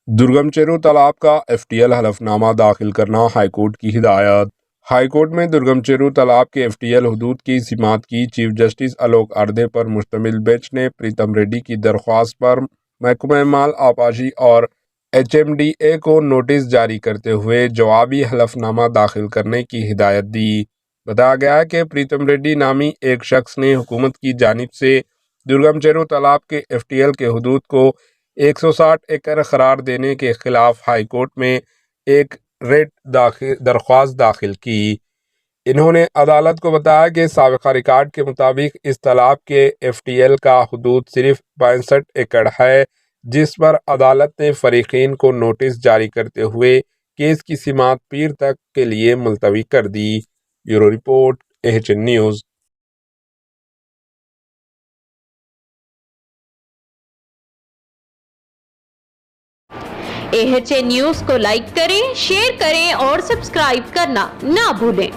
درگم چیرو تالاب کا FTL حلفنامہ داخل کرنا ہائی کورٹ کی ہدایت۔ ہائی کورٹ میں درگم چیرو تالاب کے FTL حدود کی سماعت کی۔ چیف جسٹس الوک اردے پر مشتمل بینچ نے پریتم ریڈی کی درخواست پر محکمہ مال آبپاشی اور HMDA کو نوٹس جاری کرتے ہوئے جوابی حلفنامہ داخل کرنے کی ہدایت دی۔ بتایا گیا ہے کہ پریتم ریڈی نامی ایک شخص نے حکومت کی جانب سے درگم چیرو تالاب کے FTL کے حدود کو 160 ایکڑ قرار دینے کے خلاف ہائی کورٹ میں ایک ریٹ درخواست داخل کی۔ انہوں نے عدالت کو بتایا کہ سابقہ ریکارڈ کے مطابق اس تالاب کے FTL کا حدود صرف 65 ایکڑ ہے، جس پر عدالت نے فریقین کو نوٹس جاری کرتے ہوئے کیس کی سماعت پیر تک کے لیے ملتوی کر دی۔ Bureau report AHN news. AHN news کو لائک کریں، شیئر کریں اور سبسکرائب کرنا نہ بھولیں۔